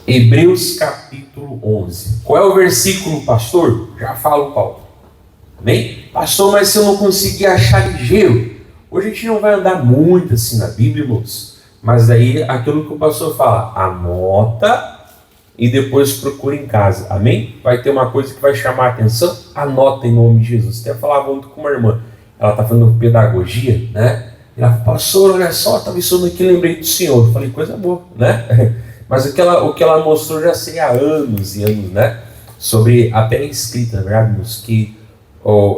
Hebreus capítulo 11. Qual é o versículo, pastor? Já falo qual. Amém? Pastor, mas se eu não conseguir achar ligeiro, hoje a gente não vai andar muito assim na Bíblia, irmãos. Mas daí aquilo que o pastor fala, anota e depois procura em casa. Amém? Vai ter uma coisa que vai chamar a atenção, anota em nome de Jesus. Até falava muito com uma irmã, ela está fazendo pedagogia, né? E ela falou, pastor, olha só, estava estudando aqui, lembrei do senhor. Eu falei, coisa boa, né? Mas o que ela mostrou já sei há anos e anos, né? Sobre até a escrita, na verdade, irmãos, que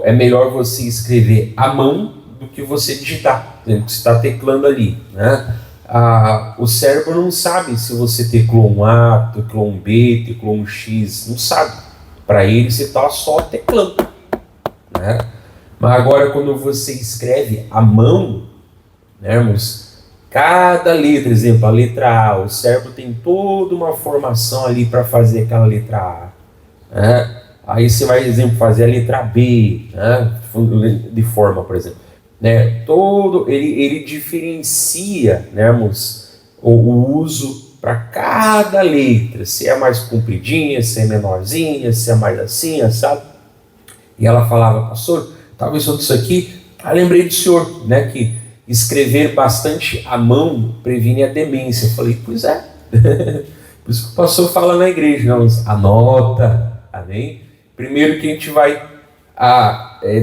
é melhor você escrever à mão do que você digitar. Por exemplo, você está teclando ali, né? O cérebro não sabe se você teclou um A, teclou um B, teclou um X, não sabe. Para ele você está só teclando, né? Mas agora quando você escreve à mão, né, irmãos, cada letra, exemplo, a letra A, o cérebro tem toda uma formação ali para fazer aquela letra A, né? Aí você vai, exemplo, fazer a letra B, né? De forma, por exemplo, né? Ele diferencia, né, irmãos, o uso para cada letra, se é mais compridinha, se é menorzinha, se é mais assim, sabe? E ela falava, pastor, talvez sobre isso aqui, lembrei do senhor, né, que escrever bastante à mão previne a demência. Eu falei, pois é. Por isso que o pastor fala na igreja, não, anota, amém? Primeiro que a gente vai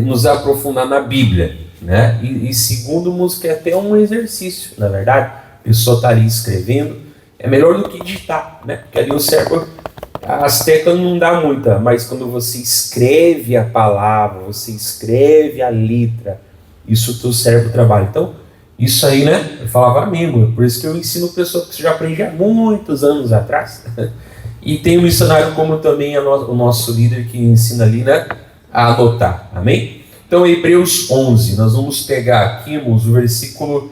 nos aprofundar na Bíblia, né? E segundo, música é até um exercício, na verdade. A pessoa está ali escrevendo, é melhor do que digitar, né? Porque ali o cérebro, as teclas não dá muita, mas quando você escreve a palavra, você escreve a letra, isso o teu cérebro trabalha. Então, isso aí, né? Eu falava mesmo, por isso que eu ensino pessoas que já aprendi há muitos anos atrás. E tem um missionário como também o nosso líder que ensina ali, né? A anotar, amém? Então, Hebreus 11, nós vamos pegar aqui, irmãos, o versículo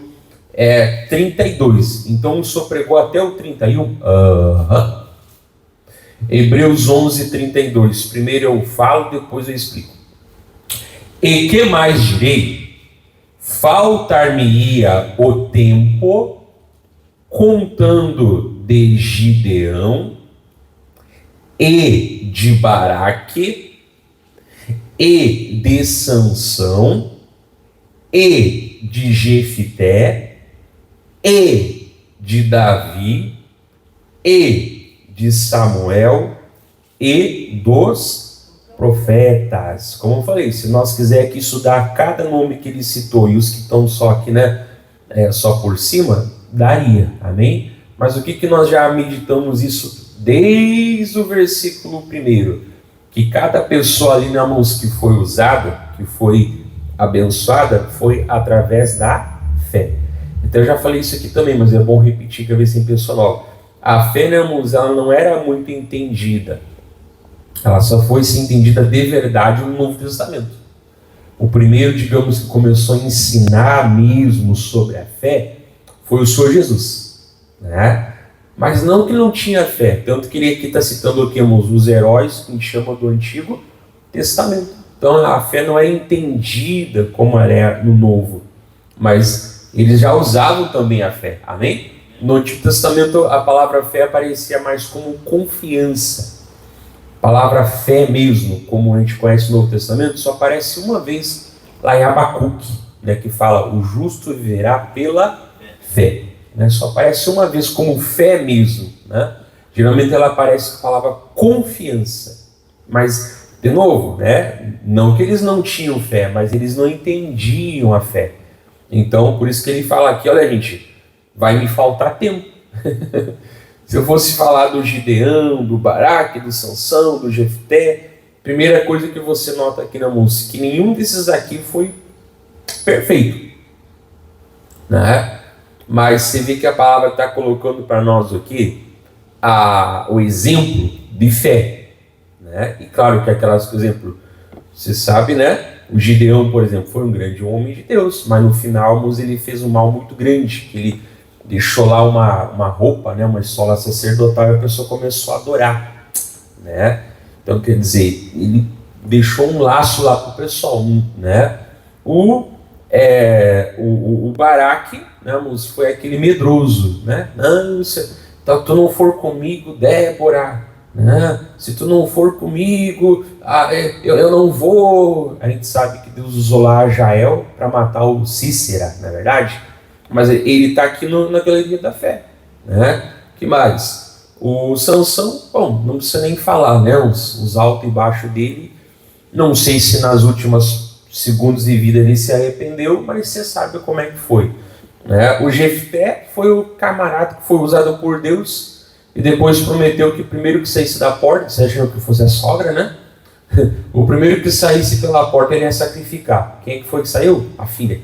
32. Então, o senhor pregou até o 31? Hebreus 11, 32. Primeiro eu falo, depois eu explico. E que mais direi? Faltar-me-ia o tempo contando de Gideão e de Baraque e de Sansão e de Jefité e de Davi e de Samuel e dos profetas. Como eu falei, se nós quiser aqui estudar cada nome que ele citou e os que estão só aqui, né, só por cima, daria, amém? Mas o que nós já meditamos isso desde o versículo 1, que cada pessoa ali na mão que foi usada, que foi abençoada, foi através da fé. Então eu já falei isso aqui também, mas é bom repetir que a vez tem pessoa nova. A fé, né, irmãos, ela não era muito entendida. Ela só foi se entendida de verdade no Novo Testamento. O primeiro, digamos, que começou a ensinar mesmo sobre a fé foi o Senhor Jesus, né? Mas não que não tinha fé, tanto que ele aqui está citando aqui, irmãos, os heróis que a gente chama do Antigo Testamento. Então a fé não é entendida como ela é no Novo, mas eles já usavam também a fé, amém? No Antigo Testamento a palavra fé aparecia mais como confiança. A palavra fé mesmo, como a gente conhece no Novo Testamento, só aparece uma vez lá em Abacuque, né, que fala, o justo viverá pela fé. Né, só aparece uma vez como fé mesmo. Né? Geralmente ela aparece com a palavra confiança. Mas, de novo, né, não que eles não tinham fé, mas eles não entendiam a fé. Então, por isso que ele fala aqui, olha gente, vai me faltar tempo. Se eu fosse falar do Gideão, do Baraque, do Sansão, do Jefté, primeira coisa que você nota aqui na música, que nenhum desses aqui foi perfeito, né? Mas você vê que a palavra está colocando para nós aqui o exemplo de fé, né? E claro que aquelas, por exemplo, você sabe, né? O Gideão, por exemplo, foi um grande homem de Deus, mas no final ele fez um mal muito grande, que ele deixou lá uma roupa, né, uma estola sacerdotal, e a pessoa começou a adorar, né? Então, quer dizer, ele deixou um laço lá para o pessoal, né? O Baraque, né, foi aquele medroso, né? Não, Se tu não for comigo, Débora, né? Se tu não for comigo, eu não vou. A gente sabe que Deus usou lá Jael para matar o Cícera, não é verdade? Mas ele está aqui na galeria da fé, né? Que mais? O Sansão, bom, não precisa nem falar, né? Os altos e baixos dele. Não sei se nas últimas segundos de vida ele se arrependeu, mas você sabe como é que foi, né? O Jefté foi o camarada que foi usado por Deus e depois prometeu que primeiro que saísse da porta, você achou que fosse a sogra, né? O primeiro que saísse pela porta ele ia sacrificar. Quem que foi que saiu? A filha.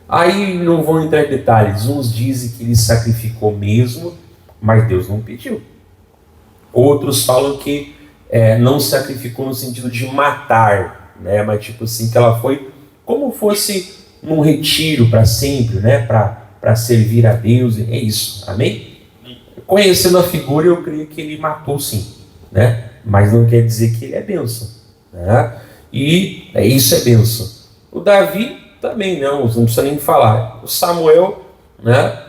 Aí não vou entrar em detalhes. Uns dizem que ele sacrificou mesmo, mas Deus não pediu. Outros falam que não sacrificou no sentido de matar, né? Mas tipo assim, que ela foi como fosse num retiro para sempre, né? Para servir a Deus. É isso, amém? Conhecendo a figura, eu creio que ele matou sim, né? Mas não quer dizer que ele é bênção, né? E isso é bênção. O Davi também não precisa nem falar. O Samuel, né?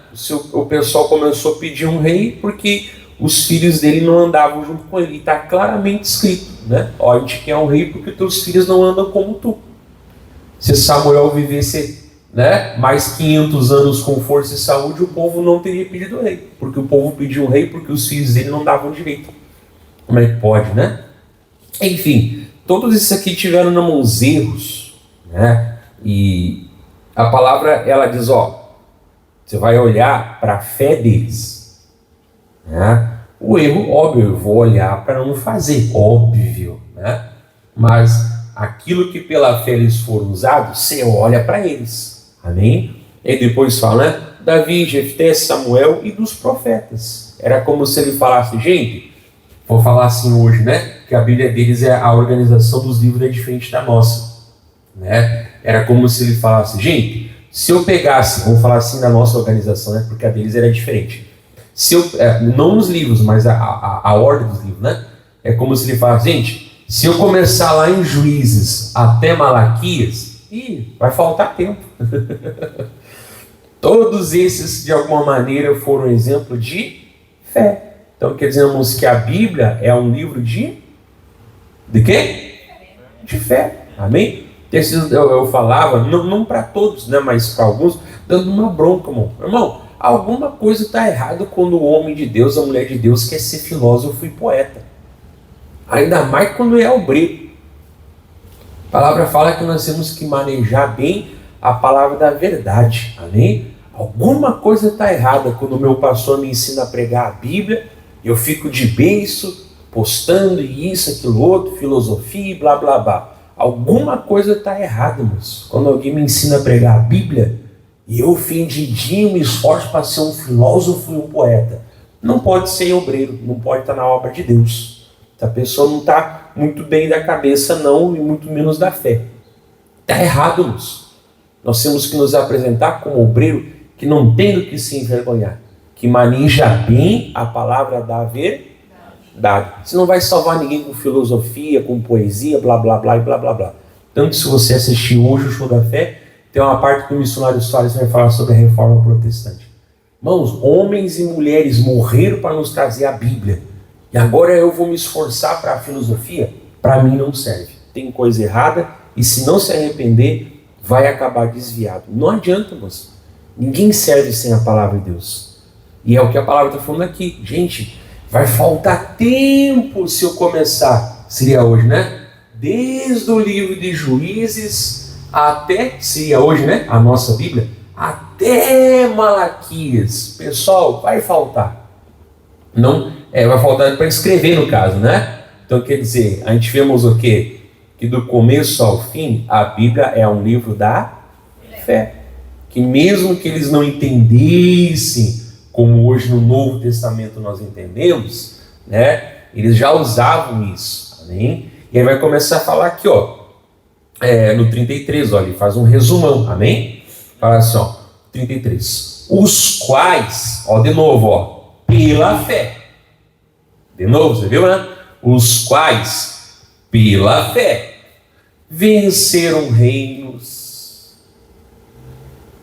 O pessoal começou a pedir um rei porque os filhos dele não andavam junto com ele. Está claramente escrito, né? Ó, a gente quer um rei porque teus filhos não andam como tu. Se Samuel vivesse, né, mais 500 anos com força e saúde, o povo não teria pedido rei. Porque o povo pediu um rei porque os filhos dele não davam direito. Como é que pode, né? Enfim, todos esses aqui tiveram na mãos erros, né? E a palavra, ela diz, ó, você vai olhar para a fé deles, né? O erro, óbvio, eu vou olhar para não fazer, óbvio, né? Mas aquilo que pela fé eles foram usados, você olha para eles, amém? E depois fala, né? Davi, Jefté, Samuel e dos profetas. Era como se ele falasse, gente, vou falar assim hoje, né? Que a Bíblia deles a organização dos livros é diferente da nossa, né? Era como se ele falasse, gente, se eu pegasse, vamos falar assim da nossa organização, né? Porque a deles era diferente. Se eu, não nos livros, mas a ordem dos livros, né? É como se ele falasse, gente, se eu começar lá em Juízes até Malaquias, vai faltar tempo. Todos esses, de alguma maneira, foram exemplo de fé. Então, quer dizer, irmãos, que a Bíblia é um livro de quê? De fé. Amém? Eu falava, não para todos, né, mas para alguns, dando uma bronca, irmão. Irmão, alguma coisa está errada quando o homem de Deus, a mulher de Deus, quer ser filósofo e poeta. Ainda mais quando é obreiro. A palavra fala que nós temos que manejar bem a palavra da verdade. Amém? Alguma coisa está errada quando o meu pastor me ensina a pregar a Bíblia, eu fico de beiço, postando isso, aquilo outro, filosofia e blá blá blá. Alguma coisa está errada, moço. Quando alguém me ensina a pregar a Bíblia, e eu fendidinho me esforço para ser um filósofo e um poeta. Não pode ser obreiro, não pode estar na obra de Deus. A pessoa não está muito bem da cabeça, não, e muito menos da fé. Está errado, moço. Nós temos que nos apresentar como obreiro que não tem do que se envergonhar, que maneja bem a palavra da verdade. Você não vai salvar ninguém com filosofia, com poesia, blá blá blá e blá blá blá. Tanto se você assistir hoje o Show da Fé, tem uma parte que o missionário Soares vai falar sobre a reforma protestante. Irmãos, homens e mulheres morreram para nos trazer a Bíblia. E agora eu vou me esforçar para a filosofia? Para mim não serve. Tem coisa errada e se não se arrepender, vai acabar desviado. Não adianta, moço. Ninguém serve sem a palavra de Deus. E é o que a palavra está falando aqui. Gente, vai faltar tempo se eu começar. Seria hoje, né? Desde o livro de Juízes até, seria hoje, né? A nossa Bíblia, até Malaquias. Pessoal, vai faltar. Não, vai faltar para escrever no caso, né? Então quer dizer, a gente vemos o quê? Que do começo ao fim, a Bíblia é um livro da fé. Que mesmo que eles não entendessem, como hoje no Novo Testamento nós entendemos, né? Eles já usavam isso, amém? E aí vai começar a falar aqui, ó, no 33, ó, ele faz um resumão, amém? Fala assim, ó, 33. Os quais, ó, de novo, ó, pela fé. De novo, você viu, né? Os quais, pela fé, venceram reinos.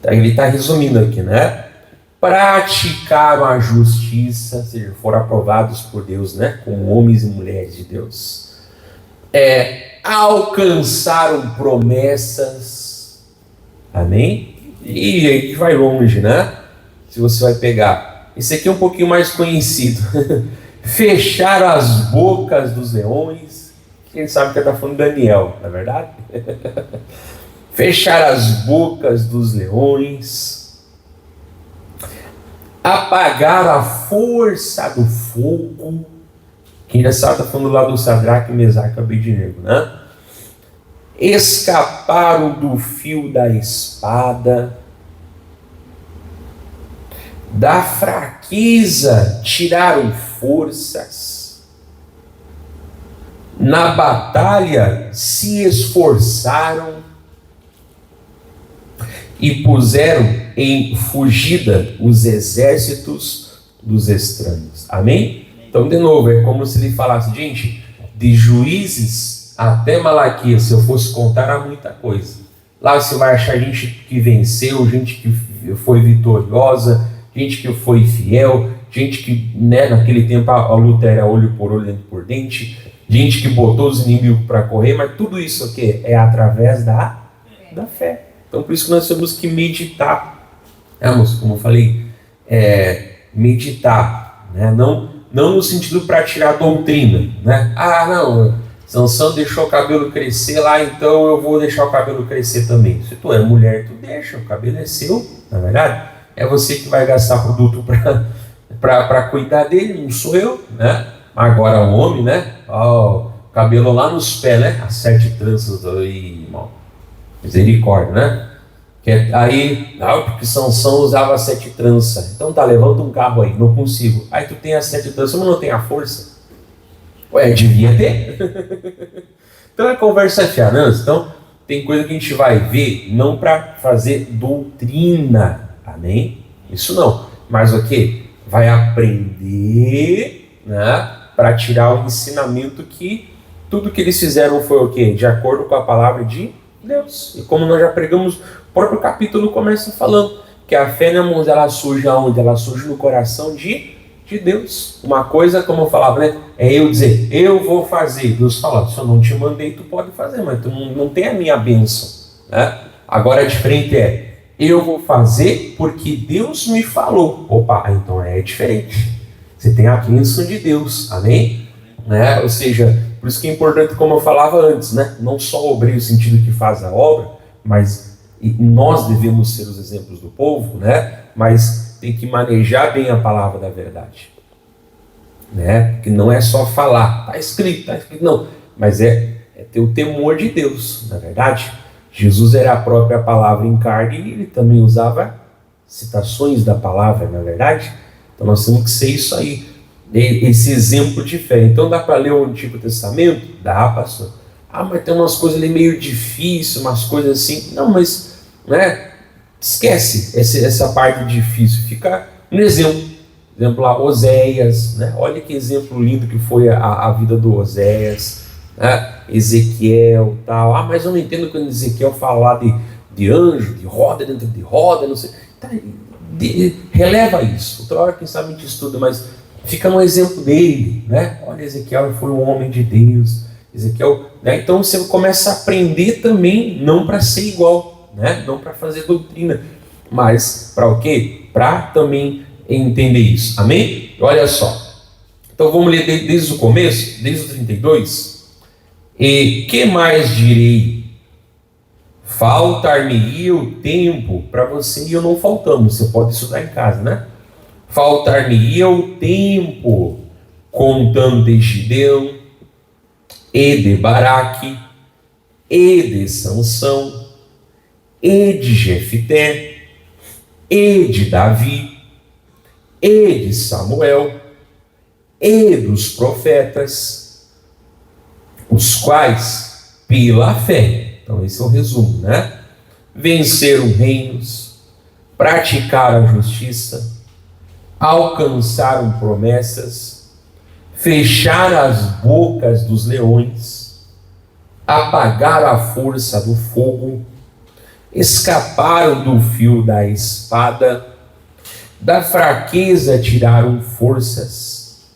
Ele está resumindo aqui, né? praticaram a justiça, ou seja, foram aprovados por Deus, né, como homens e mulheres de Deus, alcançaram promessas, amém? E aí que vai longe, né? Se você vai pegar, esse aqui é um pouquinho mais conhecido, fecharam as bocas dos leões. Quem sabe que está falando de Daniel, não é verdade? Fechar as bocas dos leões, apagar a força do fogo. Quem já sabe está falando lá do Sadraque, Mesaque e Abednego, né? Escaparam do fio da espada, da fraqueza tiraram forças, na batalha se esforçaram e puseram em fugida os exércitos dos estranhos. Amém? Então, de novo, é como se ele falasse, gente, de Juízes até Malaquias, se eu fosse contar, há muita coisa. Lá você vai achar gente que venceu, gente que foi vitoriosa, gente que foi fiel, gente que, né, naquele tempo a luta era olho por olho, dente por dente, gente que botou os inimigos para correr, mas tudo isso aqui é através da fé. Então, por isso que nós temos que meditar, como eu falei, meditar, né? Não no sentido para tirar a doutrina, né? Ah, não, Sansão deixou o cabelo crescer lá, então eu vou deixar o cabelo crescer também. Se tu é mulher, tu deixa, o cabelo é seu, na verdade. É você que vai gastar produto para cuidar dele, não sou eu, né? Agora o homem, né? Ó, cabelo lá nos pés, né? As 7 tranças aí, irmão. Misericórdia, né? Aí, porque Sansão usava 7 tranças. Então tá, levanta um carro aí, não consigo. Aí tu tem as 7 tranças, mas não tem a força. Ué, devia ter. Então é conversa fiada. Então tem coisa que a gente vai ver, não para fazer doutrina, amém? Isso não. Mas o que? Vai aprender, né? Para tirar o ensinamento que tudo que eles fizeram foi o quê? De acordo com a palavra de Deus. E como nós já pregamos, o próprio capítulo começa falando que a fé, né, irmãos, ela surge aonde? Ela surge no coração de Deus. Uma coisa, como eu falava, né, é eu dizer, eu vou fazer. Deus fala, se eu não te mandei, tu pode fazer, mas tu não tem a minha bênção, né? Agora a diferente eu vou fazer porque Deus me falou. Opa, então é diferente. Você tem a bênção de Deus, amém? Né? Ou seja, por isso que é importante, como eu falava antes, né? Não só o obreiro, no sentido que faz a obra, mas nós devemos ser os exemplos do povo, né? Mas tem que manejar bem a palavra da verdade, né? Que não é só falar, está escrito, não, mas é ter o temor de Deus, na verdade. Jesus era a própria palavra em carne e ele também usava citações da palavra, na verdade. Então nós temos que ser isso aí, esse exemplo de fé. Então dá para ler o Antigo Testamento? Dá, pastor. Mas tem umas coisas ali meio difíceis, umas coisas assim. Não, mas, né? Esquece essa parte difícil. Fica um exemplo. Exemplo lá, Oséias, né? Olha que exemplo lindo que foi a vida do Oséias, né? Ezequiel, tal. Mas eu não entendo quando Ezequiel fala de anjo, de roda dentro de roda, não sei. Tá, releva isso. Outra hora, quem sabe a gente estuda, mas fica no exemplo dele, né? Olha, Ezequiel foi um homem de Deus. Ezequiel, né? Então você começa a aprender também, não para ser igual, né? Não para fazer doutrina, mas para o quê? Para também entender isso, amém? Olha só, então vamos ler desde o começo, desde o 32. E que mais direi? Faltar-me-ia o tempo para você e eu não faltamos. Você pode estudar em casa, né? Faltar-me-ia o tempo contando de Gideão e de Baraque e de Sansão e de Jefité e de Davi e de Samuel e dos profetas, os quais pela fé, então esse é o resumo, né? Venceram reinos, praticaram a justiça, alcançaram promessas, fecharam as bocas dos leões, apagaram a força do fogo, escaparam do fio da espada, Da fraqueza tiraram forças.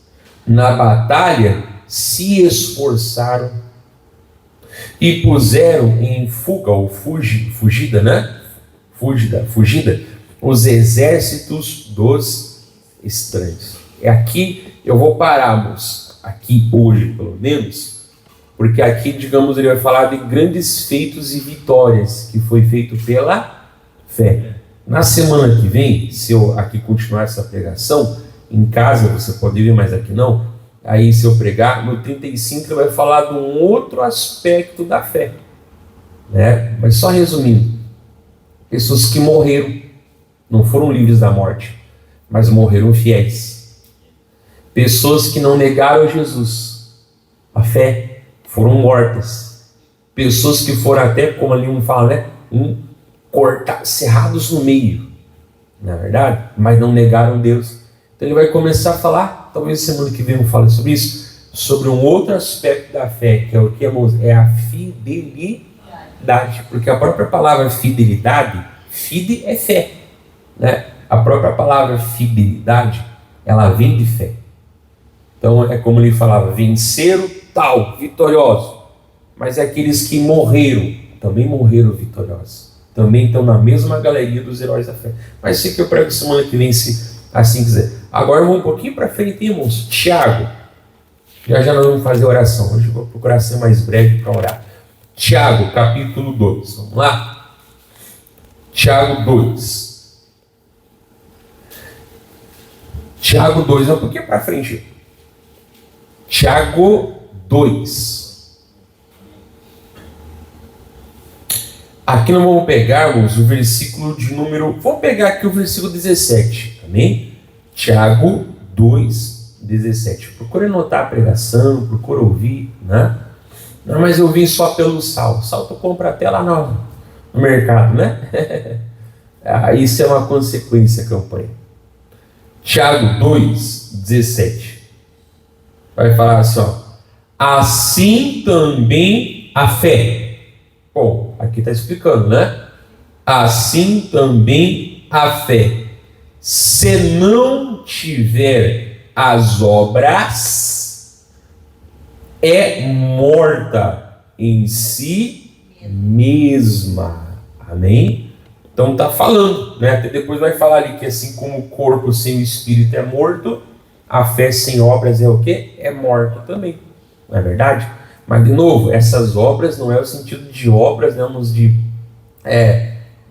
Na batalha se esforçaram e puseram em fuga ou fugida, né? Fugida, os exércitos dos estranhos. É aqui eu vou pararmos, aqui hoje pelo menos, porque aqui, digamos, ele vai falar de grandes feitos e vitórias que foi feito pela fé. Na semana que vem, se eu aqui continuar essa pregação, em casa você pode ver, mas aqui não, aí se eu pregar, no 35 ele vai falar de um outro aspecto da fé, né? Mas só resumindo, pessoas que morreram, não foram livres da morte, mas morreram fiéis. Pessoas que não negaram Jesus, a fé, foram mortas. Pessoas que foram até, como ali um fala, né? Cerrados no meio, na verdade, mas não negaram Deus. Então ele vai começar a falar, talvez semana que vem eu fale sobre isso, sobre um outro aspecto da fé, que é o que, irmãos? É a fidelidade, porque a própria palavra fidelidade, fide é fé, né? A própria palavra fidelidade, ela vem de fé. Então é como ele falava, venceram tal, vitorioso, mas aqueles que morreram, também morreram vitoriosos. Também estão na mesma galeria dos heróis da fé. Mas sei que eu prego semana que vem, se assim quiser. Agora vamos um pouquinho para frente, irmãos. Tiago. Já nós vamos fazer oração. Hoje eu vou procurar ser mais breve para orar. Tiago, capítulo 2. Vamos lá? Tiago 2. Tiago 2. Um pouquinho para frente. Tiago 2. Aqui nós vamos pegarmos o versículo de número... Vamos pegar aqui o versículo 17, amém? Tiago 2, 17. Procure anotar a pregação, procure ouvir, né? Não, mas eu vim só pelo sal. Sal tu compra até lá no mercado, né? Isso é uma consequência, campanha. Tiago 2, 17. Vai falar assim, ó. Assim também a fé. Bom, aqui está explicando, né? Assim também a fé, se não tiver as obras, é morta em si mesma. Amém? Então está falando, né? Até depois vai falar ali que assim como o corpo sem o espírito é morto, a fé sem obras é o quê? É morta também. Não é verdade? Mas, de novo, essas obras não é o sentido de obras, né,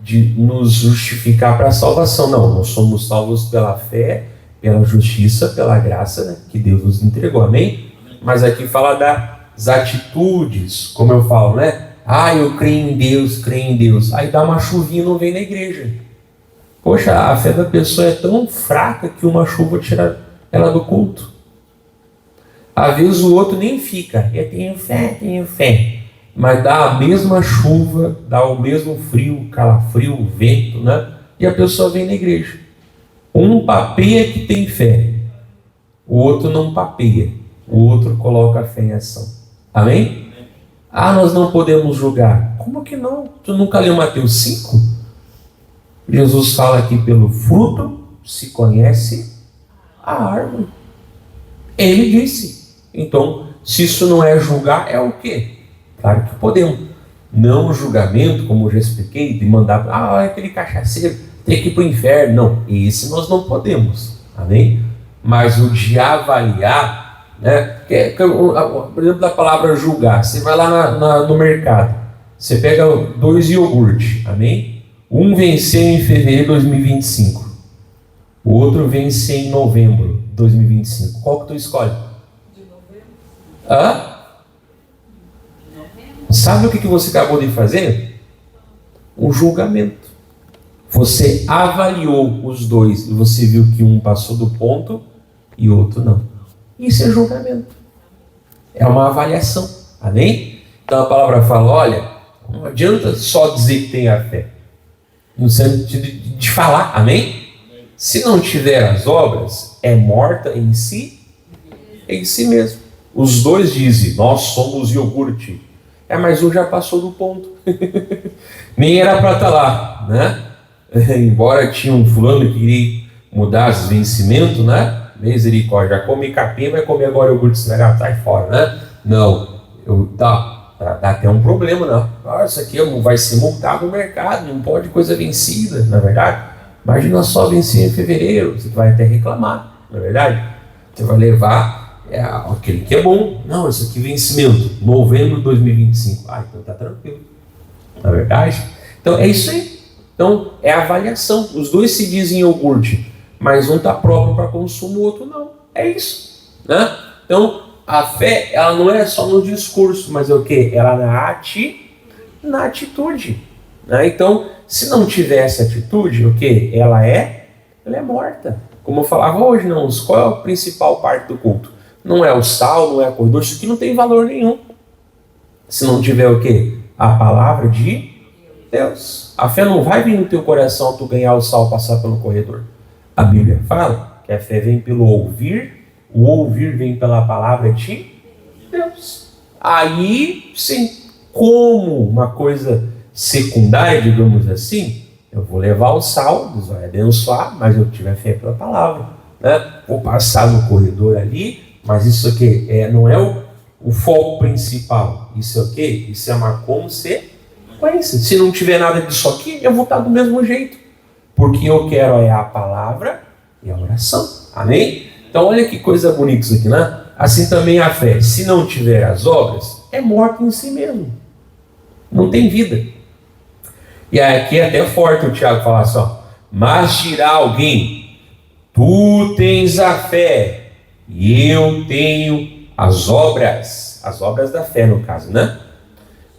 de nos justificar para a salvação. Não, nós somos salvos pela fé, pela justiça, pela graça, né, que Deus nos entregou. Amém? Mas aqui fala das atitudes, como eu falo, né? Eu creio em Deus, creio em Deus. Aí dá uma chuvinha e não vem na igreja. Poxa, a fé da pessoa é tão fraca que uma chuva tira ela do culto. Às vezes o outro nem fica, eu tenho fé, mas dá a mesma chuva, dá o mesmo frio, calafrio, vento, né? E a pessoa vem na igreja. Um papeia que tem fé, o outro não papeia, o outro coloca a fé em ação. Amém? Nós não podemos julgar. Como que não? Tu nunca leu Mateus 5? Jesus fala que pelo fruto se conhece a árvore. Ele disse. Então, se isso não é julgar, é o quê? Claro que podemos. Não julgamento, como eu já expliquei, de mandar, aquele cachaceiro tem que ir para o inferno. Não, esse nós não podemos. Amém? Mas o de avaliar, né? Por exemplo, da palavra julgar. Você vai lá no mercado, você pega 2 iogurtes, amém? Um venceu em fevereiro de 2025. O outro vence em novembro de 2025. Qual que tu escolhe? Sabe o que você acabou de fazer? Um julgamento. Você avaliou os dois e você viu que um passou do ponto e o outro não. Isso é julgamento. É uma avaliação. Amém? Então a palavra fala, olha, não adianta só dizer que tem a fé. No sentido de falar, amém? Se não tiver as obras, é morta em si mesmo. Os dois dizem, nós somos iogurte. Mas um já passou do ponto. Nem era para estar lá, né? Embora tinha um fulano que mudar os vencimentos, né? Misericórdia, já come capim, vai comer agora iogurte estragado, sai fora, né? Não, dá até um problema, não. Ah, isso aqui vai ser multado no mercado, não pode coisa vencida, na verdade. Imagina só vencer em fevereiro, você vai até reclamar, na verdade. Você vai levar aquele que é bom. Não, isso aqui vencimento, novembro de 2025. Ah, então tá tranquilo, na verdade. Então é isso aí. Então é a avaliação. Os dois se dizem iogurte, mas um está próprio para consumo, o outro não. É isso, né? Então a fé, ela não é só no discurso, mas é o quê? Ela na atitude, né? Então, se não tiver essa atitude, o quê? Ela é morta. Como eu falava hoje, não, qual é a principal parte do culto? Não é o sal, não é a corredor, isso aqui não tem valor nenhum. Se não tiver o quê? A palavra de Deus. A fé não vai vir no teu coração tu ganhar o sal, passar pelo corredor. A Bíblia fala que a fé vem pelo ouvir, o ouvir vem pela palavra de Deus. Aí, sim, como uma coisa secundária, digamos assim, eu vou levar o sal, Deus vai abençoar, mas eu tiver fé pela palavra, né? Vou passar no corredor ali, mas isso aqui não é o foco principal. Isso é o quê? Isso é uma consequência. Se não tiver nada disso aqui, eu vou estar do mesmo jeito. Porque eu quero a palavra e a oração. Amém? Então olha que coisa bonita isso aqui, né? Assim também a fé, se não tiver as obras, é morta em si mesmo. Não tem vida. E aqui é até forte o Tiago falar só. Mas dirá alguém, tu tens a fé e eu tenho as obras da fé no caso, né?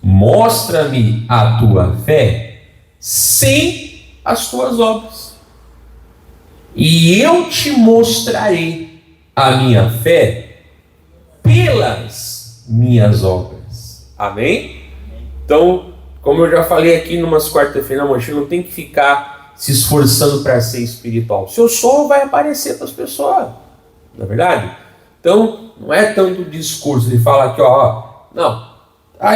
Mostra-me a tua fé sem as tuas obras, e eu te mostrarei a minha fé pelas minhas obras. Amém? Então, como eu já falei aqui numas quarta-feira, a gente não tem que ficar se esforçando para ser espiritual. Seu som vai aparecer para as pessoas, não é verdade? Então, não é tanto discurso. Ele fala aqui, não.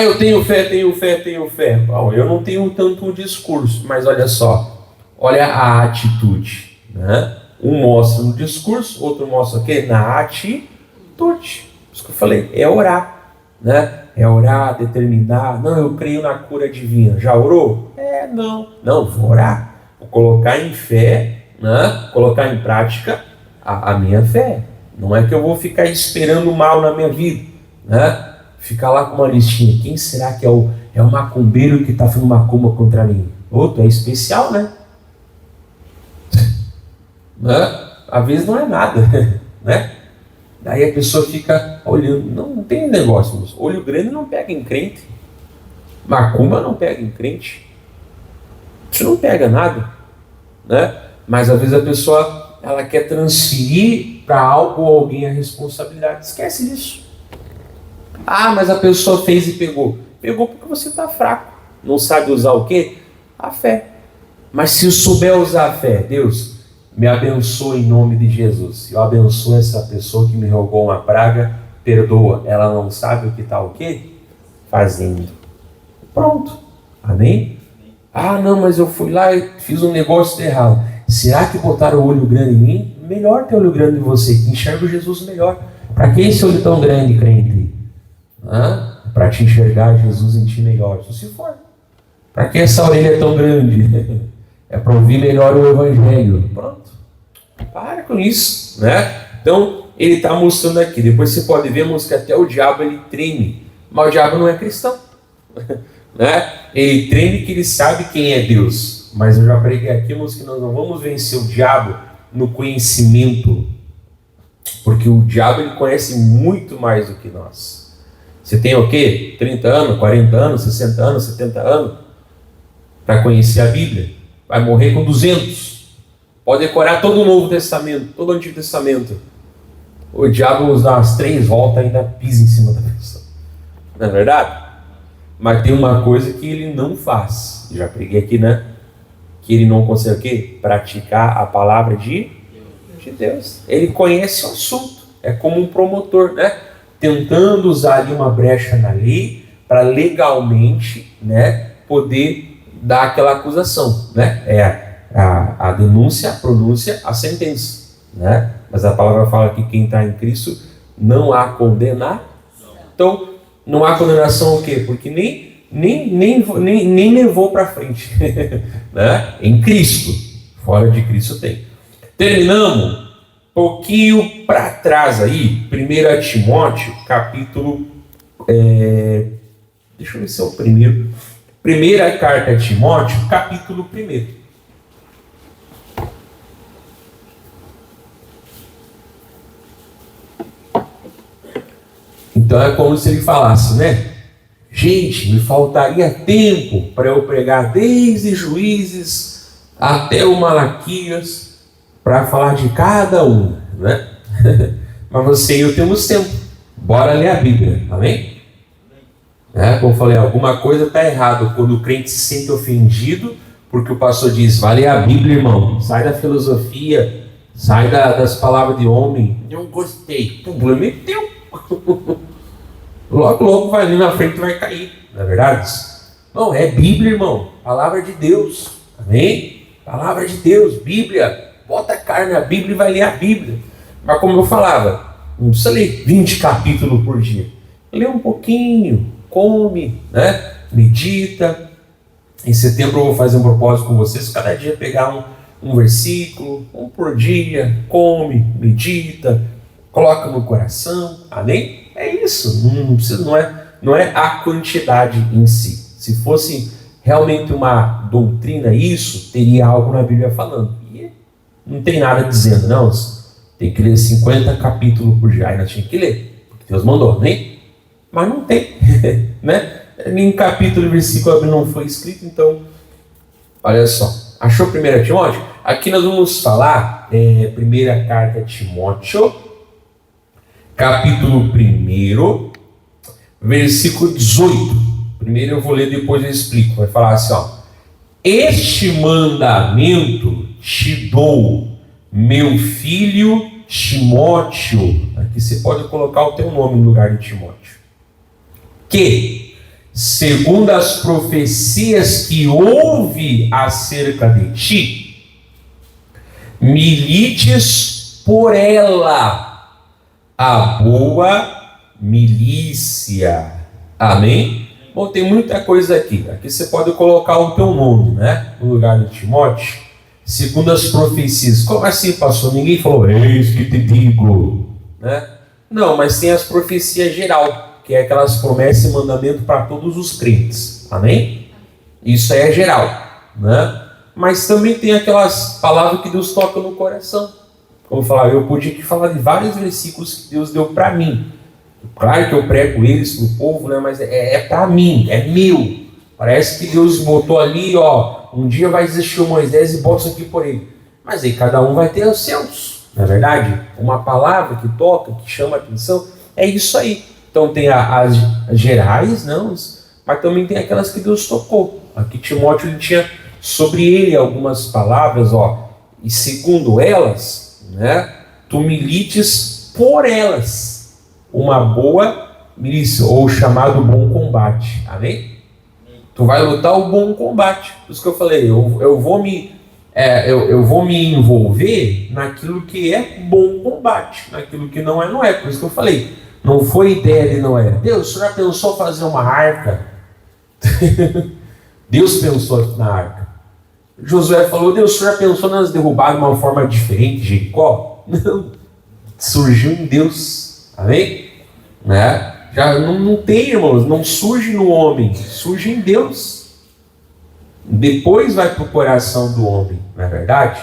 Eu tenho fé. Bom, eu não tenho tanto discurso, mas olha só. Olha a atitude, né? Um mostra no discurso, outro mostra o quê? Na atitude. Isso que eu falei, é orar, né? É orar, determinar. Não, eu creio na cura divina. Já orou? Não. Não, vou orar. Vou colocar em fé, né? Colocar em prática a minha fé. Não é que eu vou ficar esperando o mal na minha vida, né? Ficar lá com uma listinha. Quem será que é o macumbeiro que está fazendo macumba contra mim? Outro é especial, né? Às vezes não é nada, né? Daí a pessoa fica olhando. Não tem negócio, moço. Olho grande não pega em crente. Macumba não pega em crente. Isso não pega nada, né? Mas às vezes a pessoa ela quer transferir para algo ou alguém a responsabilidade. Esquece disso. Mas a pessoa fez e pegou. Pegou porque você está fraco. Não sabe usar o quê? A fé. Mas se eu souber usar a fé, Deus, me abençoa em nome de Jesus. Eu abençoo essa pessoa que me rogou uma praga, perdoa. Ela não sabe o que está o quê? Fazendo. Pronto. Amém? Não, mas eu fui lá e fiz um negócio errado. Será que botaram o olho grande em mim? Melhor ter olho grande em você, que enxerga Jesus melhor. Para que esse olho tão grande, crente? Para te enxergar Jesus em ti melhor. Só se for. Para que essa orelha é tão grande? É para ouvir melhor o Evangelho. Pronto. Para com isso, né? Então, ele está mostrando aqui. Depois você pode ver, que até o diabo ele treme. Mas o diabo não é cristão. Né? Ele treme que ele sabe quem é Deus. Mas eu já preguei aqui, que nós não vamos vencer o diabo no conhecimento. Porque o diabo ele conhece muito mais do que nós. Você tem o quê? 30 anos, 40 anos, 60 anos, 70 anos para conhecer a Bíblia. Vai morrer com 200. Pode decorar todo o Novo Testamento, todo o Antigo Testamento. O diabo usa umas 3 voltas e ainda pisa em cima da pessoa. Não é verdade? Mas tem uma coisa que ele não faz. Já preguei aqui, né? Que ele não consegue o quê? Praticar a palavra de Deus. Ele conhece o assunto. É como um promotor, né? Tentando usar ali uma brecha na lei para legalmente, né, poder dar aquela acusação, né? a denúncia, a pronúncia, a sentença, né? Mas a palavra fala que quem está em Cristo não há condenação. Então, não há condenação o quê? Porque nem levou para frente, né? Em Cristo, fora de Cristo tem. Terminamos um pouquinho para trás aí, 1 Timóteo, capítulo, deixa eu ver se é o primeiro, primeira carta a Timóteo, capítulo 1. Então é como se ele falasse, né? Gente, me faltaria tempo para eu pregar desde Juízes até o Malaquias para falar de cada um, né? Mas você e eu temos tempo. Bora ler a Bíblia, amém? Como eu falei, alguma coisa está errada quando o crente se sente ofendido porque o pastor diz, vai ler a Bíblia, irmão. Sai da filosofia, sai das palavras de homem. Não gostei. O problema é teu. Logo vai ali na frente e vai cair, não é verdade? Não, é Bíblia, irmão, palavra de Deus, amém? Palavra de Deus, Bíblia, bota a cara na Bíblia e vai ler a Bíblia. Mas como eu falava, não precisa ler 20 capítulos por dia, lê um pouquinho, come, né? Medita. Em setembro eu vou fazer um propósito com vocês, cada dia pegar um versículo, um por dia, come, medita, coloca no coração, amém? É isso, não é a quantidade em si. Se fosse realmente uma doutrina isso, teria algo na Bíblia falando. E não tem nada dizendo, não, tem que ler 50 capítulos por dia. Ainda tinha que ler, porque Deus mandou, né? Mas não tem, né? Nem capítulo e versículo a Bíblia não foi escrito, então, olha só. Achou 1 Timóteo? Aqui nós vamos falar, primeira carta a Timóteo, capítulo 1, versículo 18. Primeiro eu vou ler, depois eu explico. Vai falar assim, ó. Este mandamento te dou, meu filho Timóteo. Aqui você pode colocar o teu nome no lugar de Timóteo. Que, segundo as profecias que houve acerca de ti, milites por ela a boa milícia. Amém? Bom, tem muita coisa aqui. Aqui você pode colocar o teu nome, né? No lugar de Timóteo. Segundo as profecias. Como assim, pastor? Ninguém falou, eis que te digo, né? Não, mas tem as profecias geral, que é aquelas promessas e mandamentos para todos os crentes. Amém? Isso aí é geral, né? Mas também tem aquelas palavras que Deus toca no coração. Como eu falava, eu podia aqui falar de vários versículos que Deus deu para mim. Claro que eu prego eles para o povo, né? Mas é para mim, é meu. Parece que Deus botou ali, ó, um dia vai existir o Moisés e bota isso aqui por ele. Mas aí cada um vai ter os seus, não é verdade? Uma palavra que toca, que chama a atenção, é isso aí. Então tem as gerais, não, mas também tem aquelas que Deus tocou. Aqui Timóteo ele tinha sobre ele algumas palavras, ó, e segundo elas, né, tu milites por elas uma boa milícia, ou chamado bom combate, amém? Tu vai lutar o bom combate. Por isso que eu falei, eu vou me envolver naquilo que é bom combate, naquilo que não é. Por isso que eu falei, não foi ideia de Noé. Deus, o senhor já pensou fazer uma arca? Deus pensou na arca. Josué falou, Deus, o senhor já pensou nas derrubar de uma forma diferente de Jericó? Não. Surgiu em Deus. Amém? Né? Já não tem, irmãos, não surge no homem, surge em Deus. Depois vai para o coração do homem, não é verdade?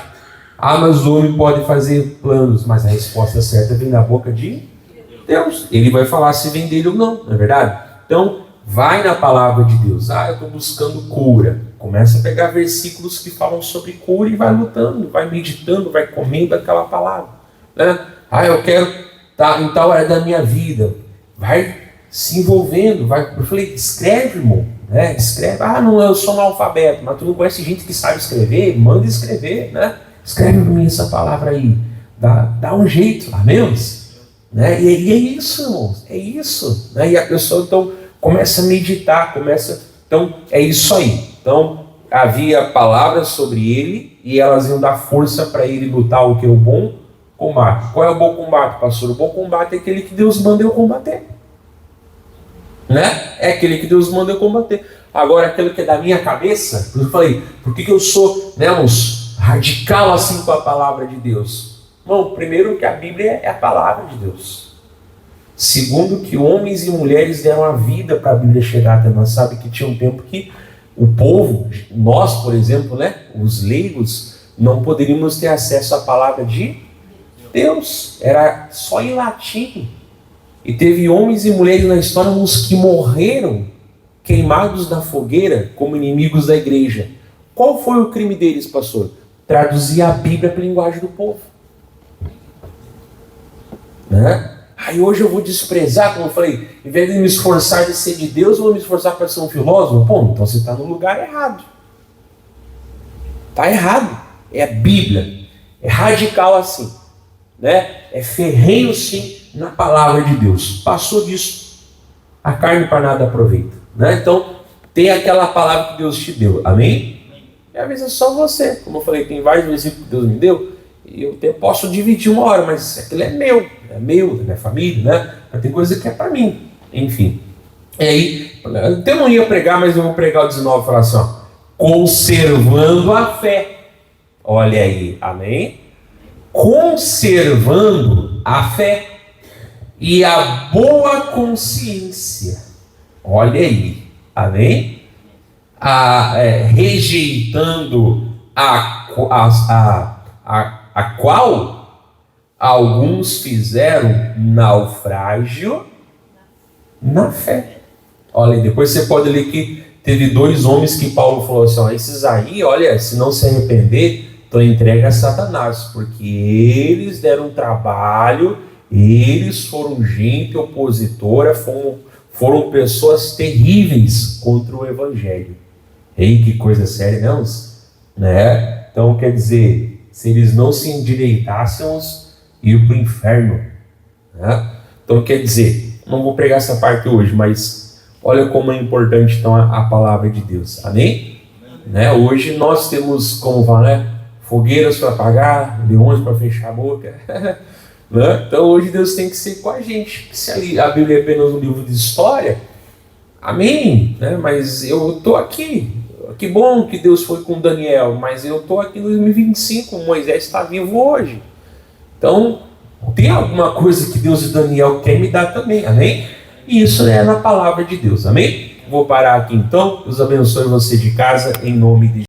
Ah, mas o homem pode fazer planos, mas a resposta certa vem da boca de Deus. Ele vai falar se vem dele ou não, não é verdade? Então, vai na palavra de Deus. Ah, eu estou buscando cura. Começa a pegar versículos que falam sobre cura e vai lutando, vai meditando, vai comendo aquela palavra. Né? Ah, eu quero estar em tal área da minha vida. Vai se envolvendo. Vai. Eu falei, escreve, irmão. Né? Escreve. Ah, não, eu sou analfabeto, mas tu não conhece gente que sabe escrever? Manda escrever, né? Escreve para mim essa palavra aí. Dá um jeito, amém? Né? E é isso, irmãos. É isso. Né? E a pessoa, então, começa a meditar, então, é isso aí. Então, havia palavras sobre ele e elas iam dar força para ele lutar o que é o bom combate. Qual é o bom combate, pastor? O bom combate é aquele que Deus manda eu combater. Né? É aquele que Deus manda eu combater. Agora, aquilo que é da minha cabeça, eu falei, por que eu sou, né, uns radical assim com a palavra de Deus? Bom, primeiro que a Bíblia é a palavra de Deus. Segundo que homens e mulheres deram a vida para a Bíblia chegar até nós. Sabe que tinha um tempo que o povo, nós, por exemplo, né, os leigos, não poderíamos ter acesso à palavra de Deus. Era só em latim. E teve homens e mulheres na história, uns que morreram queimados na fogueira como inimigos da igreja. Qual foi o crime deles, pastor? Traduzir a Bíblia para a linguagem do povo. Né? Aí hoje eu vou desprezar, como eu falei, em vez de me esforçar de ser de Deus, eu vou me esforçar para ser um filósofo. Pô, então você está no lugar errado. Está errado. É a Bíblia. É radical assim. Né? É ferrenho sim na palavra de Deus. Passou disso, a carne para nada aproveita. Né? Então, tem aquela palavra que Deus te deu. Amém? E às vezes é só você. Como eu falei, tem vários versículos que Deus me deu. E eu posso dividir uma hora, mas aquilo é meu, da minha família, né? Mas tem coisa que é para mim, enfim. E aí, eu não ia pregar, mas eu vou pregar o 19 e falar assim, ó, conservando a fé. Olha aí, amém? Conservando a fé e a boa consciência. Olha aí, amém? Rejeitando a qual alguns fizeram naufrágio na fé. Olha, depois você pode ler que teve 2 homens que Paulo falou assim, ó, esses aí, olha, se não se arrepender, então entrega a Satanás, porque eles deram trabalho, eles foram gente opositora, foram pessoas terríveis contra o evangelho. Ei, que coisa séria, não? Né? Então, quer dizer, se eles não se endireitassem, iam para o inferno. Né? Então, quer dizer, não vou pregar essa parte hoje, mas olha como é importante então a palavra de Deus. Amém? Né? Hoje nós temos, como fala, né? Fogueiras para apagar, leões para fechar a boca. Né? Então hoje Deus tem que ser com a gente. Se a Bíblia é apenas um livro de história, amém? Né? Mas eu estou aqui. Que bom que Deus foi com Daniel, mas eu estou aqui em 2025, Moisés está vivo hoje. Então, tem alguma coisa que Deus e Daniel querem me dar também, amém? E isso é na palavra de Deus, amém? Vou parar aqui então, Deus abençoe você de casa, em nome de